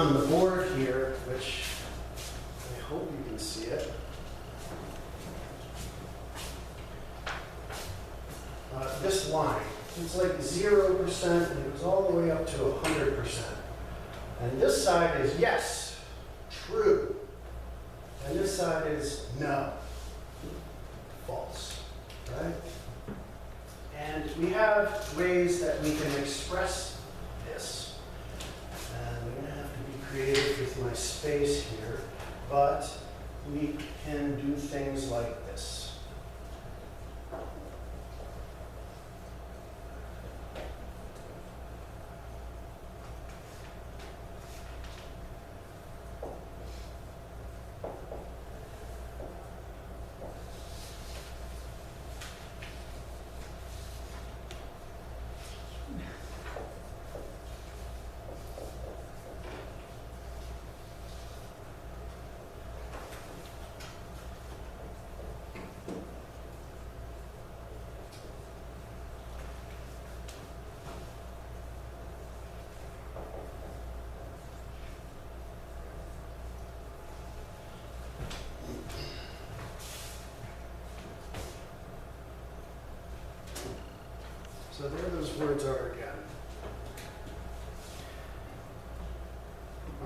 on the board here, which I hope you can see it. This line, it's like 0% and it goes all the way up to 100%. And this side is yes, true. And this side is no, false, right? And we have ways that we can express this. And I'm going to have to be creative with my space here, but we can do things like this. So there those words are again.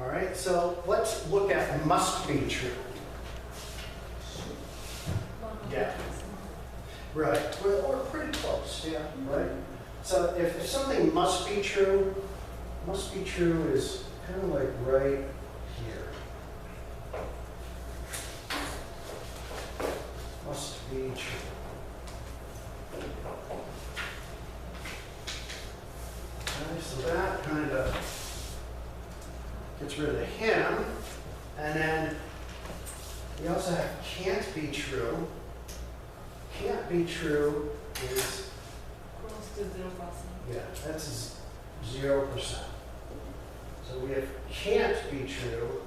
All right, so let's look at must be true. Yeah. Right, we're pretty close, yeah, right? So if something must be true is kind of like right here. Must be true. So that kind of gets rid of the him. And then we also have can't be true. Can't be true is Close to 0%. yeah, that's 0%. So we have can't be true.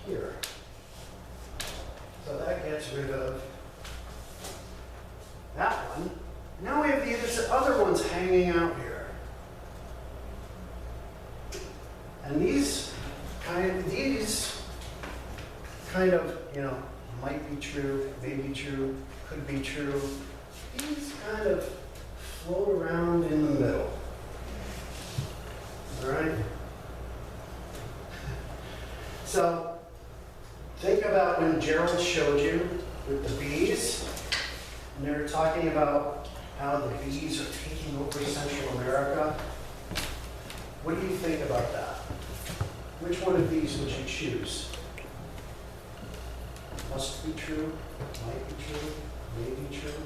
Here. So that gets rid of that one. Now we have the other ones hanging out here. And these kind of, you know, might be true, may be true, could be true. These kind of float around in the middle. All right? So think about when Gerald showed you with the bees. And they're talking about how the bees are taking over Central America. What do you think about that? Which one of these would you choose? Must be true, might be true, may be true.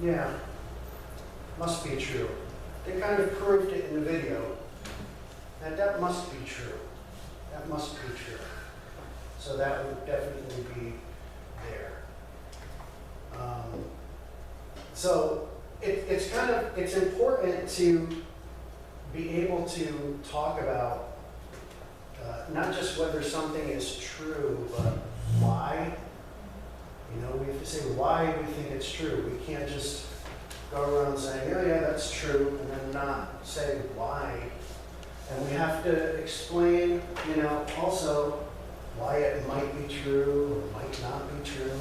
Yeah, must be true. They kind of proved it in the video. That must be true. That must be true. So that would definitely be there. So it's important to be able to talk about not just whether something is true, but why. You know, we have to say why we think it's true. We can't just go around saying, oh yeah, that's true, and then not say why. And we have to explain, you know, also why it might be true or might not be true.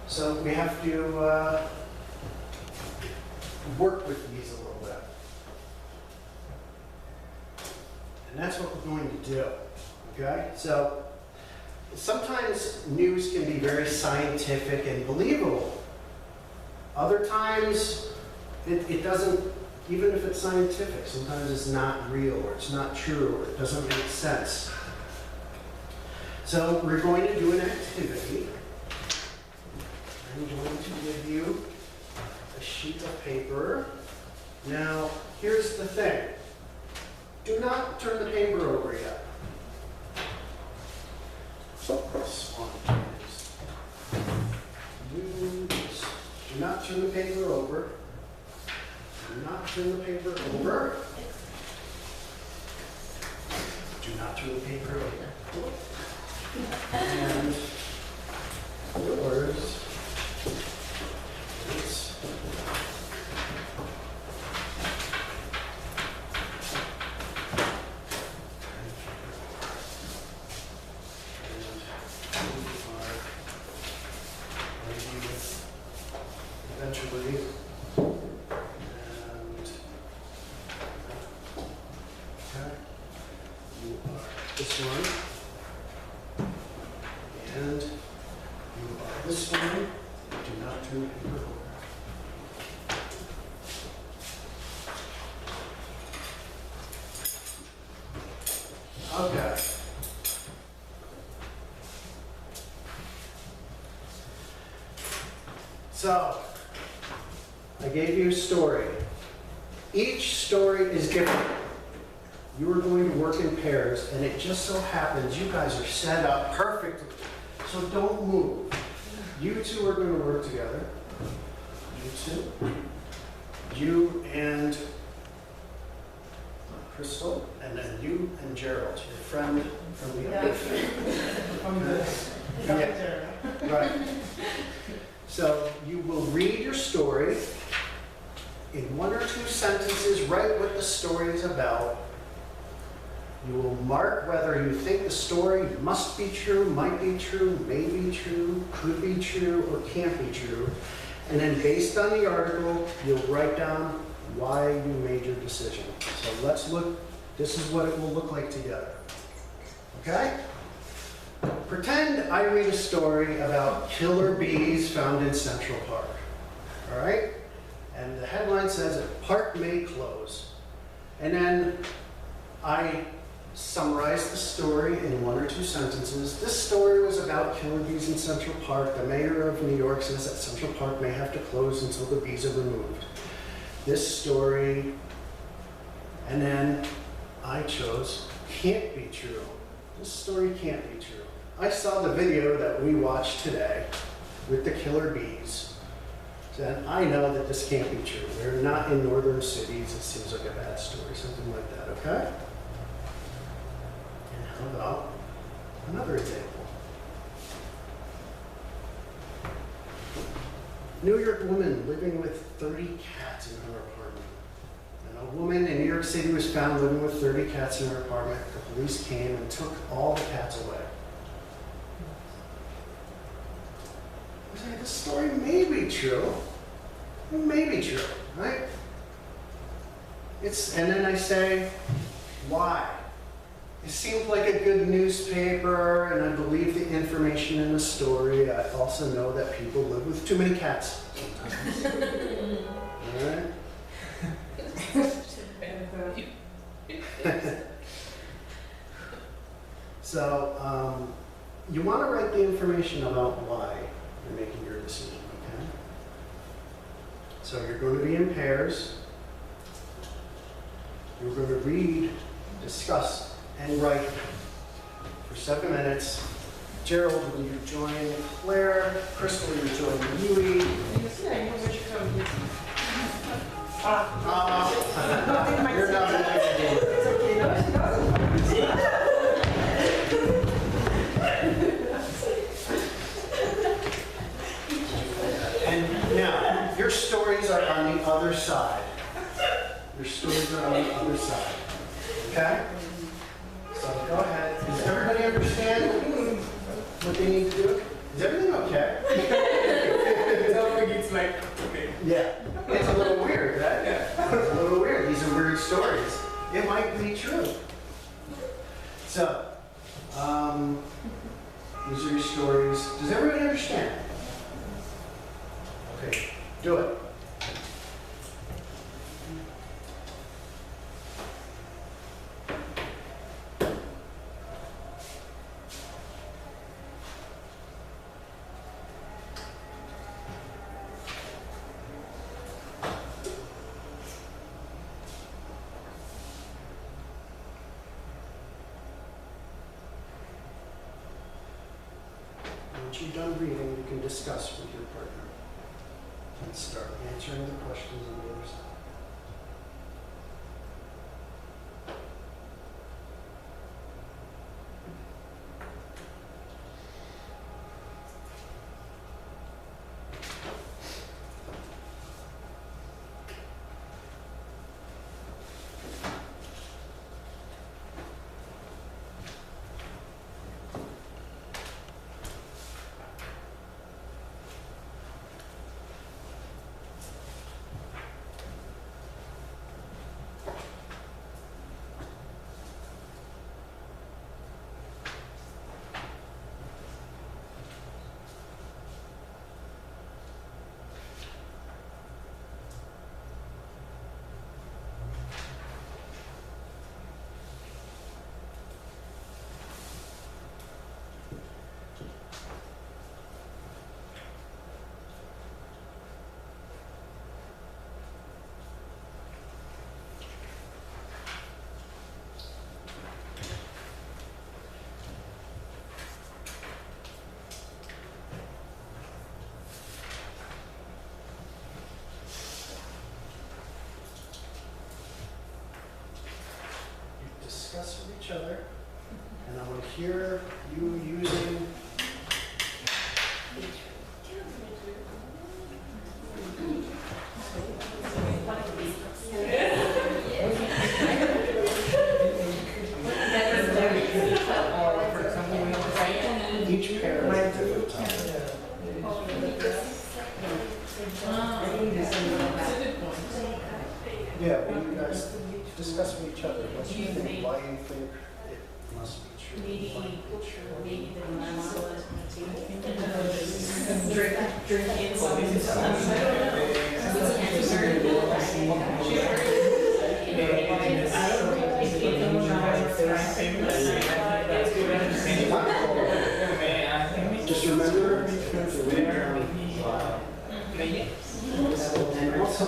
So we have to work with these a little bit. And that's what we're going to do, okay? So sometimes news can be very scientific and believable. Other times it doesn't, even if it's scientific, sometimes it's not real or it's not true or it doesn't make sense. So we're going to do an activity. I'm going to give you a sheet of paper. Now, here's the thing. Do not turn the paper over yet. Do not turn the paper over. Do not turn the paper over. Do not turn the paper over. And yours is eventually, and okay, you are this one, and you are this one. Do not turn paper over. Okay. So, I gave you a story. Each story is different. You are going to work in pairs, and it just so happens you guys are set up perfectly. So don't move. You two are going to work together. You two. You and Crystal, and then you and Gerald, your friend from the other. Yeah. Right. So you will read your story in 1 or 2 sentences, write what the story is about. You will mark whether you think the story must be true, might be true, may be true, could be true, or can't be true. And then based on the article, you'll write down why you made your decision. So let's look, this is what it will look like together. Okay? Pretend I read a story about killer bees found in Central Park. All right? And the headline says, "Park may close." And then I summarize the story in 1 or 2 sentences. This story was about killer bees in Central Park. The mayor of New York says that Central Park may have to close until the bees are removed. This story, and then I chose, can't be true. This story can't be true. I saw the video that we watched today with the killer bees. And I know that this can't be true. They're not in northern cities. It seems like a bad story, something like that, okay? And how about another example? New York woman living with 30 cats in her apartment. And a woman in New York City was found living with 30 cats in her apartment. The police came and took all the cats away. This story may be true. It may be true, right? And then I say, why? It seemed like a good newspaper, and I believe the information in the story. I also know that people live with too many cats sometimes. All right? So, you want to write the information about why you're making your decision, okay? So you're going to be in pairs. You're going to read, discuss, and write for 7 minutes. Gerald, will you join Claire? Crystal, will you join Yui? You're not invited. And now, your stories are on the other side. Your stories are on the other side. Okay? So go ahead. Does everybody understand what they need to do? Is everything okay? It's like, okay. Yeah. It's a little weird, right? Yeah. It's a little weird. These are weird stories. It might be true. So, these are your stories. Does everybody understand? Okay, do it. Once you're done reading, you can discuss with your partner and start answering the questions on the other side. each other. And I want to hear you using each pair at a different time. Yeah, well, you guys discuss with each other. What you think, why you think it must be true. Just remember, and also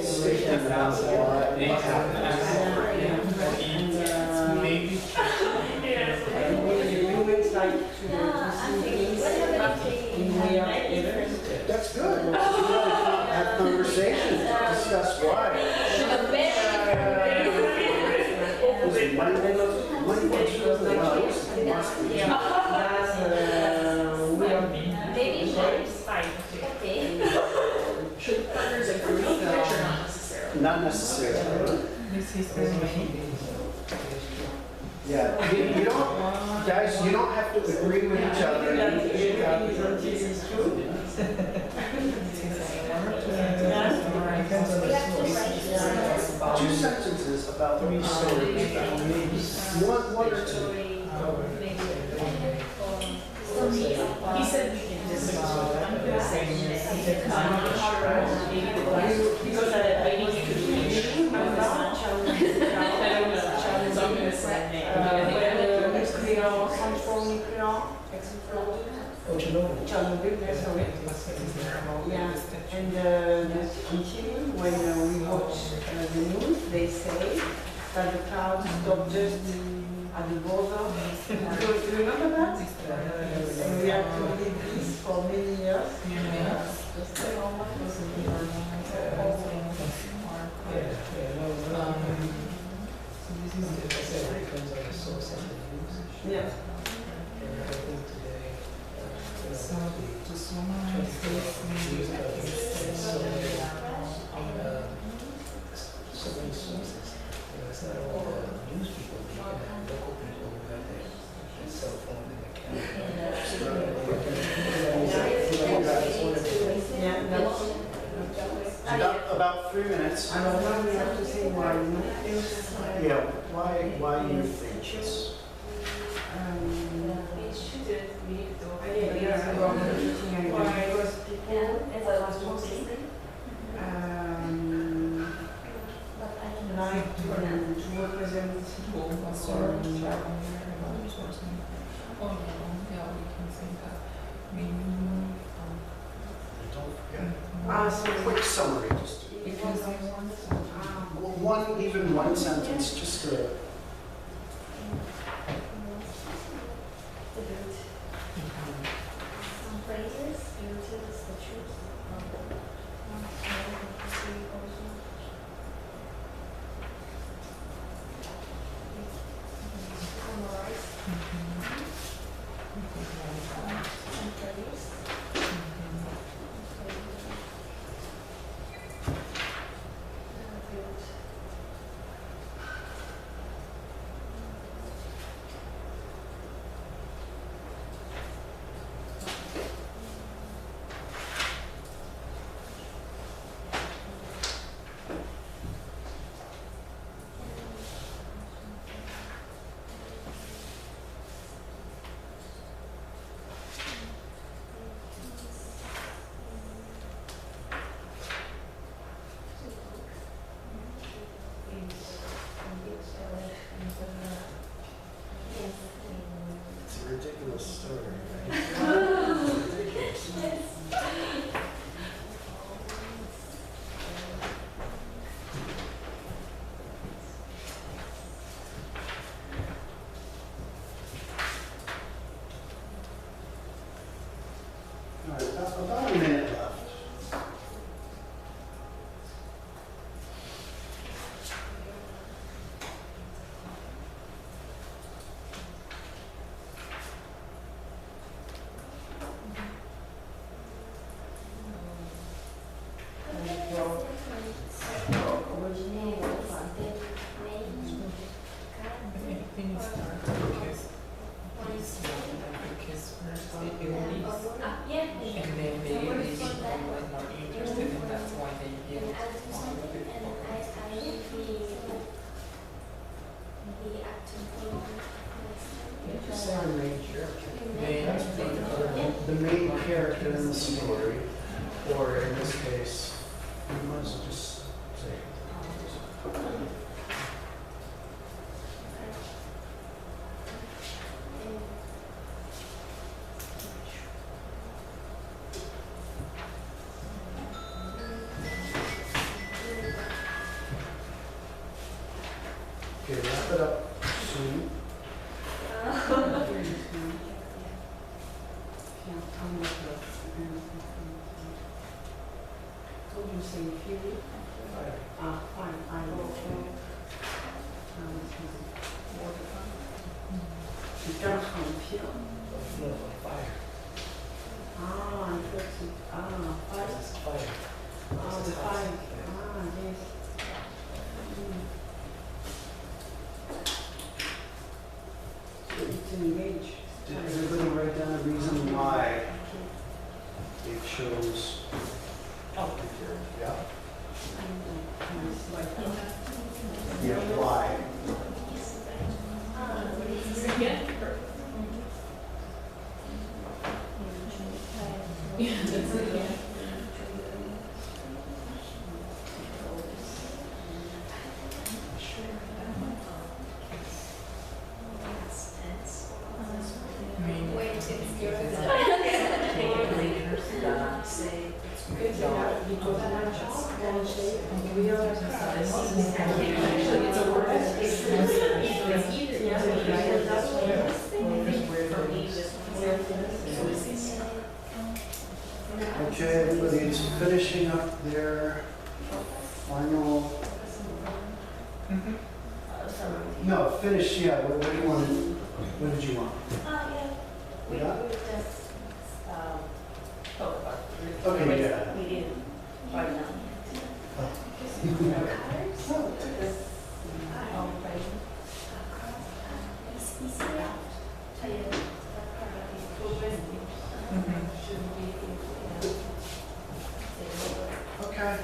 statement about what happened. That's good. You have conversations, discuss why. Should partners agree or not necessarily? Not necessarily. Yeah, you don't, guys, you don't have to agree with each other. Two sentences about the story. One or two. He said we can disagree. I'm going to say yes. I'm not sure. Because I think you could read. I don't know. So I'm going to say nay. Yeah, and the continue when we watch the news, they say that the clouds stop just at the border. Do you remember that? And we have to live this for many years. Yeah. So to summarize this, maybe I can say so many sources. It's not all the news people, you can have local people who have their cell phone in the camera. About 3 minutes. And now we have to say why. Yeah, why you think this? Like to represent Quick summary, just one sentence, just to. Some phrases, uses the truth. Summarize. Some phrase. It's a ridiculous story, right? Ridiculous. All right, about a minute left. character in the story, or in this case, we might as well just say. Okay, wrap it up soon. What do you say, fury? Ah, fine, I will. It comes from fear. No, fire. Ah, I thought it, fire. This is fire. Ah, This the is fire. fire. Ah, yes. So it's engaged. Did everybody write down the reason why they chose? Oh. Yeah. And, Yeah, why? Yeah. Yeah, that's it, yeah. because we are Actually, it's a word. It's Okay, everybody's finishing up their final. No, finish, yeah, what do you want? What did you want? We Yeah? just, talk about it. Okay, yeah. we didn't write down. Okay.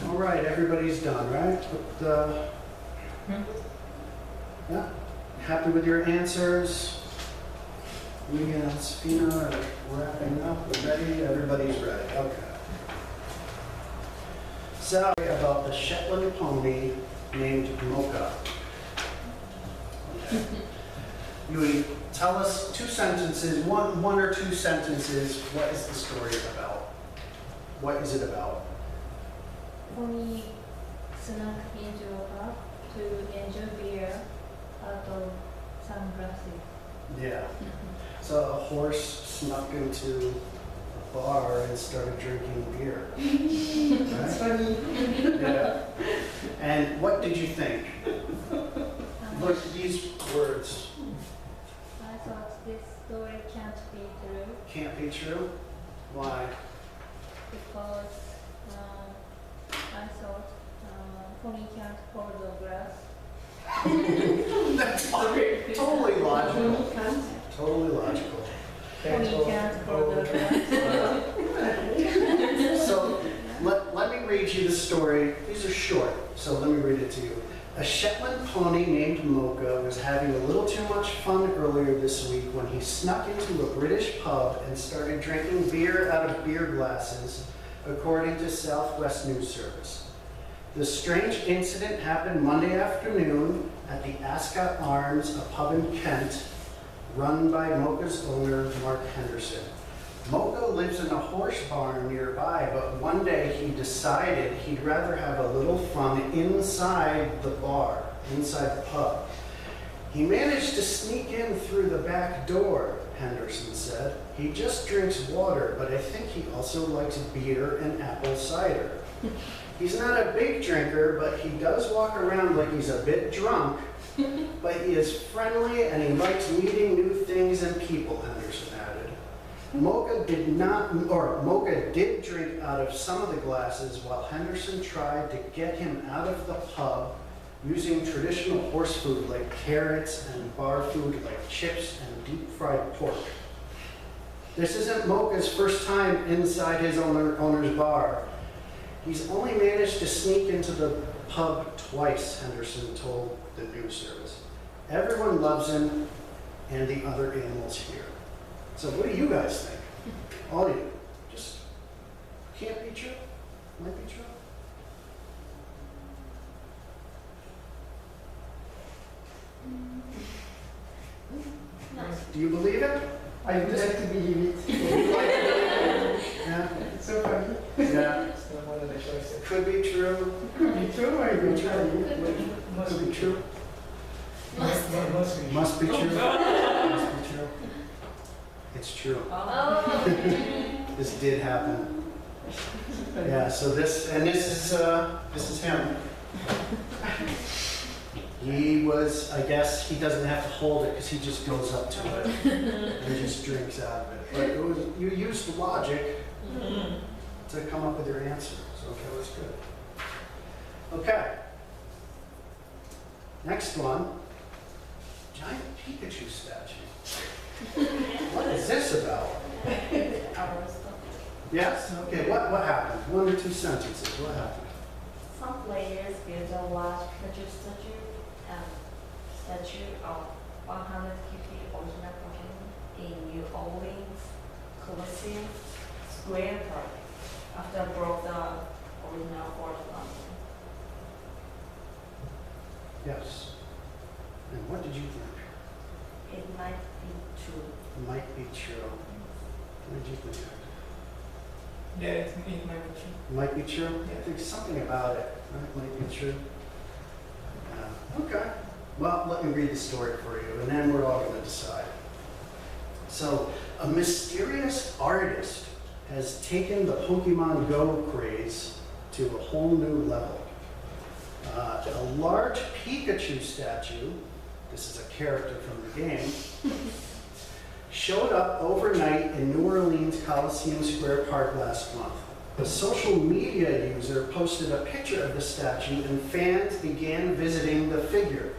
All right, everybody's done, right? But, yeah, happy with your answers? Me and Safina are wrapping up. We're ready? Everybody's ready. Okay. So, about the Shetland pony named Mocha. Okay. You would tell us two sentences, one or two sentences. What is the story about? What is it about? Pony snuck into a pub to enjoy beer out of sunglasses. Yeah. So a horse snuck into a bar and started drinking beer. It's Right? funny. Yeah. And what did you think? Look at these words. I thought this story can't be true Can't be true. Why? because I thought pony can't hold a glass. That's totally logical. Can't. Totally logical. Pony can't hold a glass. So let me read you the story. These are short, so let me read it to you. A Shetland pony named Mocha was having a little too much fun earlier this week when he snuck into a British pub and started drinking beer out of beer glasses, according to Southwest News Service. The strange incident happened Monday afternoon at the Ascot Arms, a pub in Kent, run by Mocha's owner, Mark Henderson. Mocha lives in a horse barn nearby, but one day he decided he'd rather have a little fun inside the bar, inside the pub. He managed to sneak in through the back door, Henderson said. He just drinks water, but I think he also likes beer and apple cider. He's not a big drinker, but he does walk around like he's a bit drunk. But he is friendly and he likes meeting new things and people, Henderson added. Mocha did drink out of some of the glasses while Henderson tried to get him out of the pub using traditional horse food like carrots and bar food like chips and deep fried pork. This isn't Mocha's first time inside his owner's bar. He's only managed to sneak into the pub twice, Henderson told the news service. Everyone loves him and the other animals here. So what do you guys think? All of you. Just can't be true? Might be true? Do you believe it? I would like to believe it. Yeah. It's so funny. Yeah. It's not one of the choices. Could be true. Could be true or Could be not. true. Could be true. Must be. Must be true. Must be true. It's true. Oh. This did happen. Yeah, so this is him. He was, I guess, he doesn't have to hold it because he just goes up to it and just drinks out of it. But it was, you used logic to come up with your answer, so that was good. Okay. Next one, giant Pikachu statue. What is this about? Yes? Okay, what happened? 1 or 2 sentences, what happened? Some players built a large Pikachu statue of 150 original Pokemon in New Orleans Coliseum Square Park after broke the original fourth one. Yes. And what did you think? It might be true. Might be true. What did you think? Yeah, it might be true. Might be true? I think something about it, right? Might be true. Okay. Well, let me read the story for you, and then we're all going to decide. So, a mysterious artist has taken the Pokemon Go craze to a whole new level. A large Pikachu statue, this is a character from the game, showed up overnight in New Orleans Coliseum Square Park last month. A social media user posted a picture of the statue and fans began visiting the figure.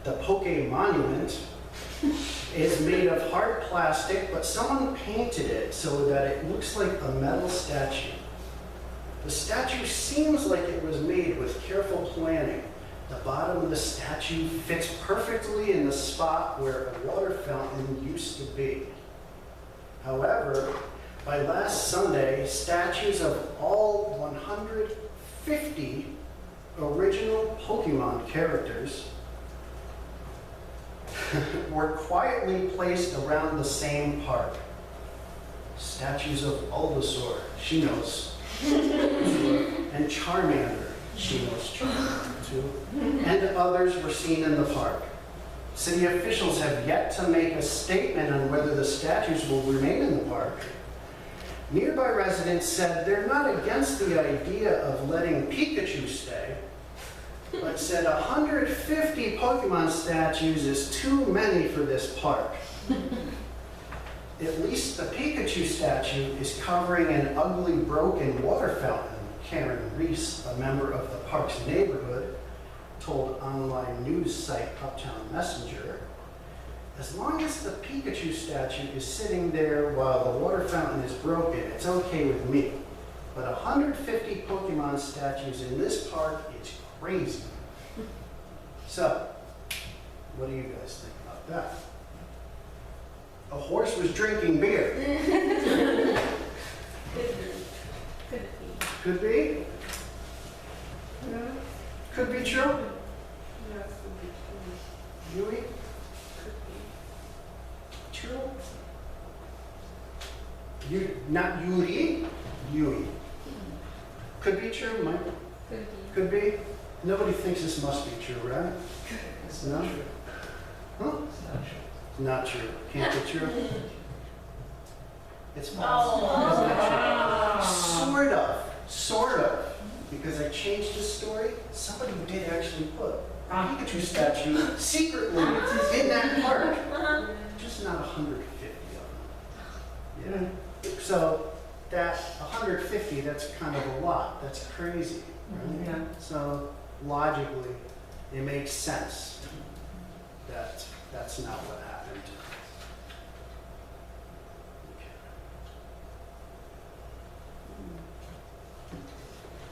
The Poke Monument is made of hard plastic, but someone painted it so that it looks like a metal statue. The statue seems like it was made with careful planning. The bottom of the statue fits perfectly in the spot where a water fountain used to be. However, by last Sunday, statues of all 150 original Pokemon characters were quietly placed around the same park. Statues of Bulbasaur, she knows, and Charmander, she knows Charmander too, and others were seen in the park. City officials have yet to make a statement on whether the statues will remain in the park. Nearby residents said they're not against the idea of letting Pikachu stay, but said 150 Pokemon statues is too many for this park. At least the Pikachu statue is covering an ugly, broken water fountain, Karen Reese, a member of the park's neighborhood, told online news site Uptown Messenger. As long as the Pikachu statue is sitting there while the water fountain is broken, it's okay with me. But 150 Pokemon statues in this park is crazy. So, what do you guys think about that? A horse was drinking beer. Could be? No? Could be true? Yes, could be true. Yui? True? You, not Yuri? Yui. Could be true, Mike? Could be? Nobody thinks this must be true, right? It's No? not true. Huh? It's not true. Not true. Can't be true? It's false. Oh. Sort of. Sort of, because I changed the story. Somebody did actually put a Pikachu statue secretly in that park. Just not 150 of them. Yeah. So that 150, that's kind of a lot. That's crazy, right? Yeah. So logically, it makes sense that that's not what happened.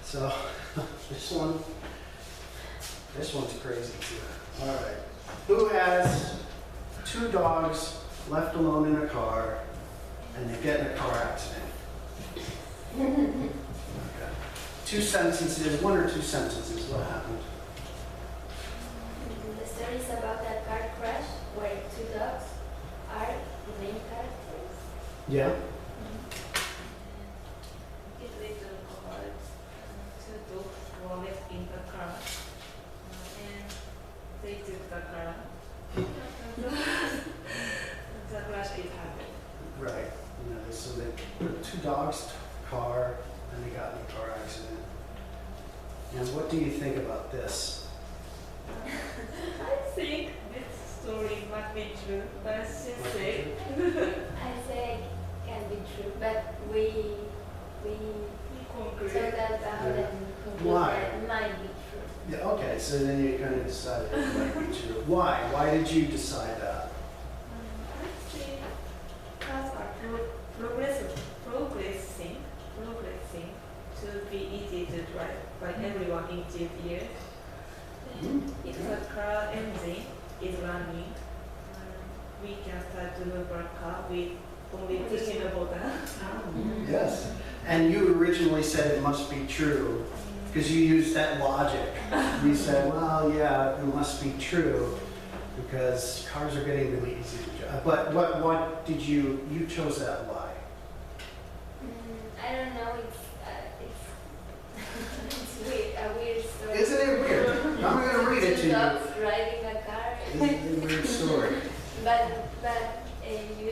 So this one's crazy too. All right. Who has 2 dogs left alone in a car and they get in a car accident? Okay. 2 sentences, 1 or 2 sentences, what happened? The story is about a car crash where 2 dogs are the main characters. Yeah? It later called 2 dogs were left in the car, and they took the car. The crash is happened. Right. You know, so they put 2 dogs to a car and they got in a car accident. And what do you think about this? I think this story might be true, but she said I say it can be true, but we concrete. took that out Yeah. and concluded Why? that it might be true. Yeah, okay, so then you kind of decided it might be true. Why? Why did you decide that? I think cars are progressing to be easy to drive by everyone in these years. If the car engine is running, we can start to move our car with only pushing a button. Yes. And you originally said it must be true because you used that logic. You said, well, yeah, it must be true because cars are getting really easy to drive. But what did you chose that why? I don't know, it's weird, a weird story. Isn't it weird? I'm going to read it to 2 you. dogs driving a car. It's a weird story. But you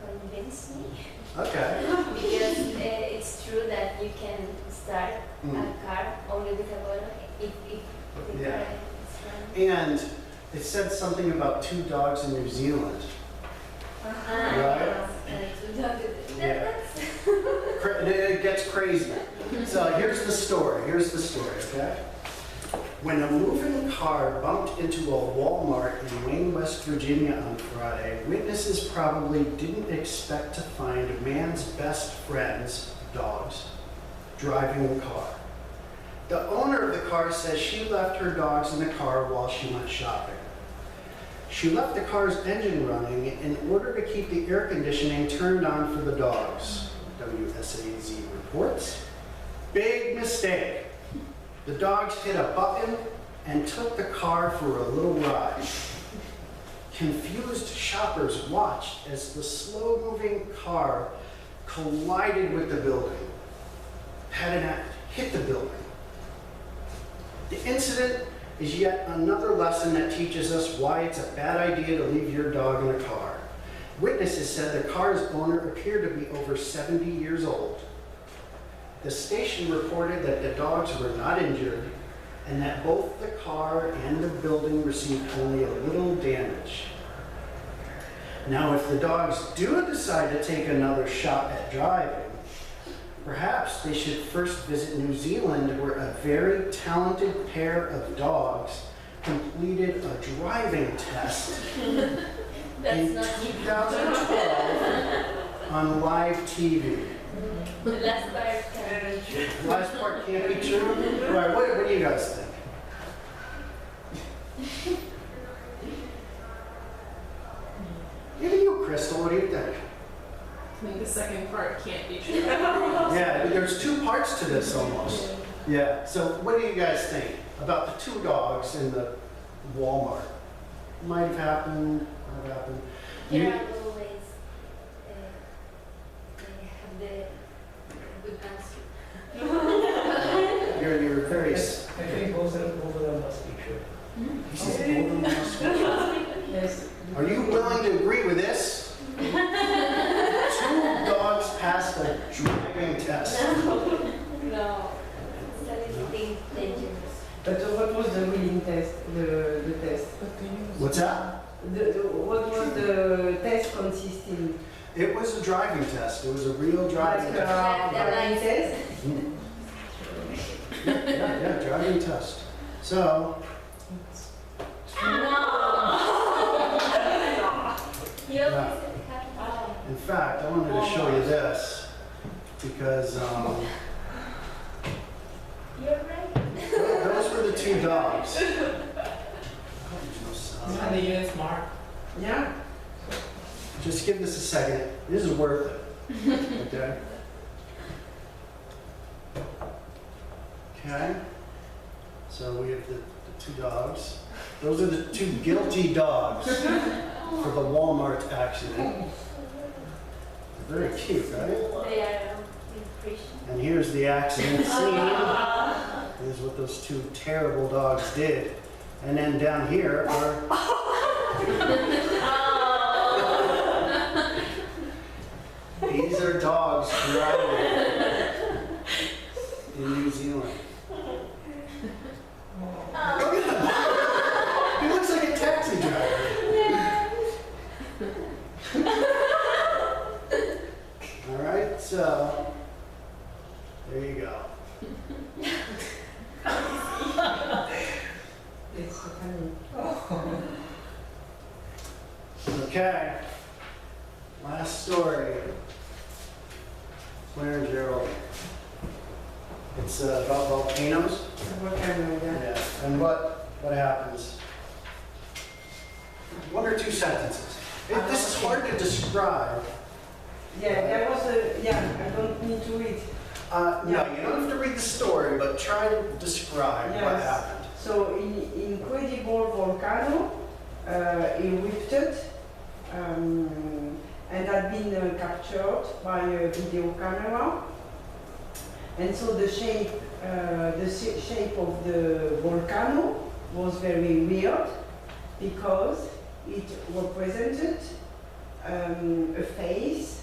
convinced me Okay. because it's true that you can start a car only with a button if the Yeah. car is running. And it said something about 2 dogs in New Zealand. Right. 2 dogs. Yeah. That's It gets crazy. So here's the story, okay? When a moving car bumped into a Walmart in Wayne, West Virginia on Friday, witnesses probably didn't expect to find a man's best friends, dogs, driving the car. The owner of the car says she left her dogs in the car while she went shopping. She left the car's engine running in order to keep the air conditioning turned on for the dogs, WSAZ reports. Big mistake. The dogs hit a button and took the car for a little ride. Confused shoppers watched as the slow-moving car collided with the building, hit the building. The incident is yet another lesson that teaches us why it's a bad idea to leave your dog in a car. Witnesses said the car's owner appeared to be over 70 years old. The station reported that the dogs were not injured and that both the car and the building received only a little damage. Now, if the dogs do decide to take another shot at driving, perhaps they should first visit New Zealand, where a very talented pair of dogs completed a driving test That's in not 2012 on live TV. the last part. The last part can't be true? All right, what do you guys think? Even you, Crystal, what do you think? I think the second part can't be true. Yeah, there's 2 parts to this almost. Yeah, so what do you guys think about the 2 dogs in the Walmart? Might have happened, might have happened. Here are always they have the good answer. You're very... I think both of them must be true. He says, "Hold on, must be true." Yes. Are you willing to agree with this? 2 dogs passed a driving test. What's that? What was the test consisting? It was a driving test. It was a real driving Like test. driving test? Yeah, driving test. So, You always have in fact, I wanted to show you this because You're right. those were the two dogs. How the years, Mark? Yeah. Just give this a second. This is worth it. Okay? Okay. So we have the two dogs. Those are the two guilty dogs for the Walmart accident. They're very cute, right? They are Christian. And here's the accident scene. Here's what those two terrible dogs did. And then down here are these are dogs driving in New Zealand. Look at him. He looks like a taxi driver. All right, so there you go. It's funny. Okay. Last story. Claire and Gerald. It's about volcanoes. Volcano, yeah. Yeah. And what happens? One or two sentences. This is hard to describe. Yeah, there was a, yeah, I don't need to read. No, you don't have to read the story, but try to describe what Yes. happened. So, incredible volcano erupted and had been captured by a video camera. And so the shape of the volcano was very weird because it represented a face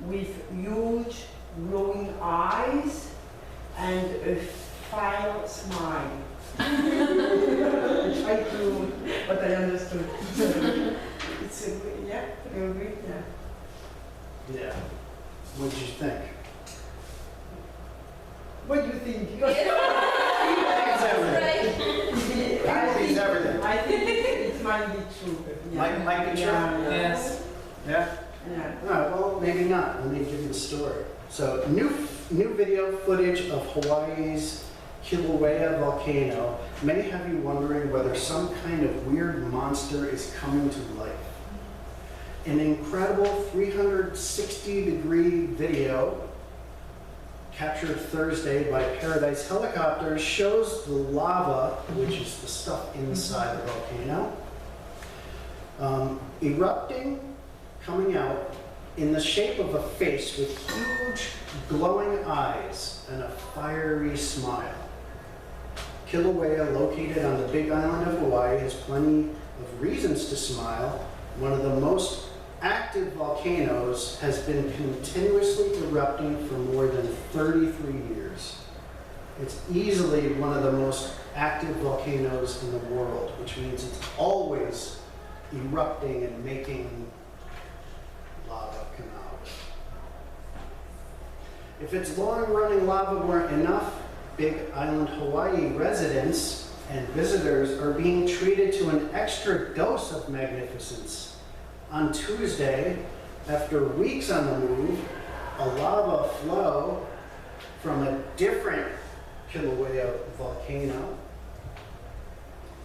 with huge glowing eyes and a fire smile. I try to, but I understood. It's a, yeah, you agree? Yeah. Yeah. What did you think? What do you think? Everything. I think it might be true. Yeah. Might be true? Yeah. Yes. Yeah? Yeah. All right, well, maybe not. Let me give you the story. So, new video footage of Hawaii's Kilauea volcano may have you wondering whether some kind of weird monster is coming to life. An incredible 360-degree video captured Thursday by Paradise Helicopters shows the lava, which is the stuff inside the volcano, erupting, coming out in the shape of a face with huge glowing eyes and a fiery smile. Kilauea, located on the Big Island of Hawaii, has plenty of reasons to smile. One of the most active volcanoes has been continuously erupting for more than 33 years. It's easily one of the most active volcanoes in the world, which means it's always erupting and making lava come out. If its long-running lava weren't enough, Big Island Hawaii residents and visitors are being treated to an extra dose of magnificence. On Tuesday, after weeks on the move, a lava flow from a different Kilauea volcano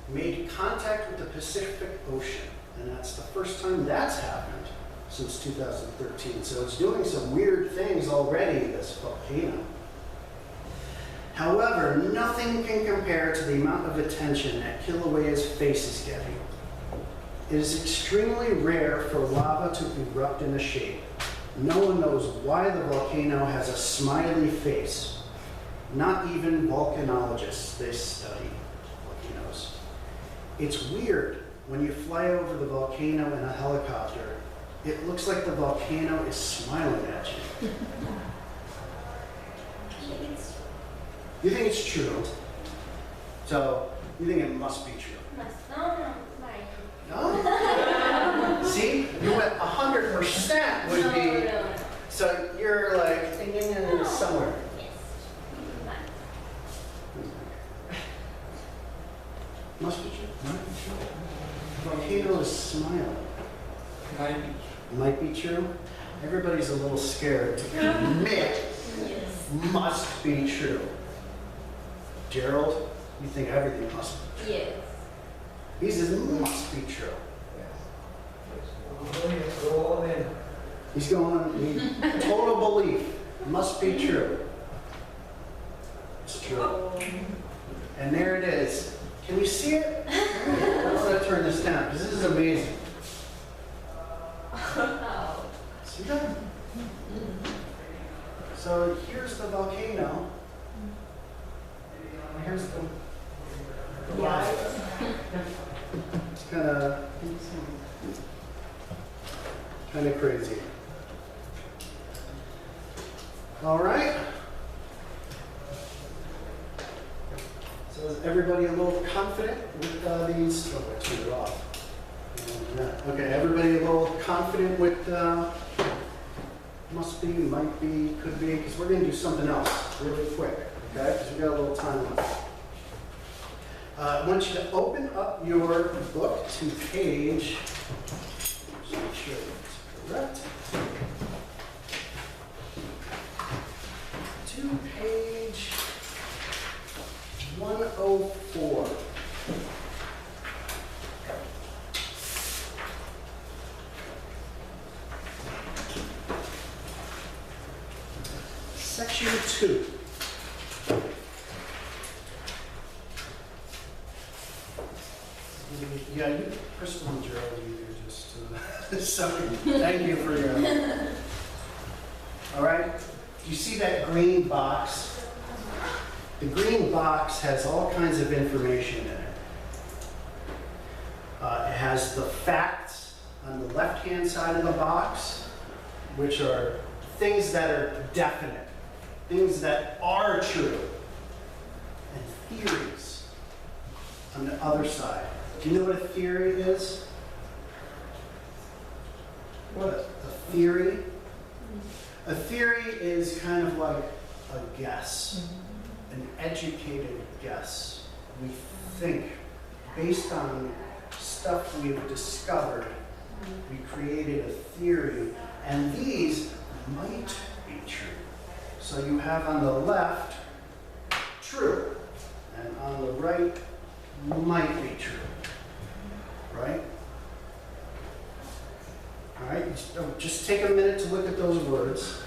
made contact with the Pacific Ocean. And that's the first time that's happened since 2013. So it's doing some weird things already, this volcano. However, nothing can compare to the amount of attention that Kilauea's face is getting. It is extremely rare for lava to erupt in a shape. No one knows why the volcano has a smiley face. Not even volcanologists, they study volcanoes. It's weird when you fly over the volcano in a helicopter. It looks like the volcano is smiling at you. You think it's true? So, you think it must be true? No, Mari. No? See, you went 100% would be, No. so you're like, somewhere. Yes. Must be true. Might be true. Volcano is smiling. Might be true. Everybody's a little scared to commit. Yes. Must be true. Gerald, you think everything must be. Yes. He says must be true. He's going, total belief, must be true. It's true. And there it is. Can you see it? I'm going to turn this down because this is amazing. Oh. See that? So here's the volcano. And here's the lava. It's kind of crazy. All right. So is everybody a little confident with these? Oh, I turned it off. Yeah. Okay, everybody a little confident with must be, might be, could be, because we're going to do something else really quick, okay? Because we've got a little time left. I want you to open up your book to page, just make sure it's correct, to page 104. Section 2. Yeah, you, Crystal and Gerald, you just, so thank you for your, all right? Do you see that green box? The green box has all kinds of information in it. It has the facts on the left-hand side of the box, which are things that are definite, things that are true, and theories on the other side. Do you know what a theory is? What a theory? A theory is kind of like a guess, an educated guess. We think based on stuff we've discovered, we created a theory, and these might be true. So you have on the left, true, and on the right, might be true, right? All right, just take a minute to look at those words.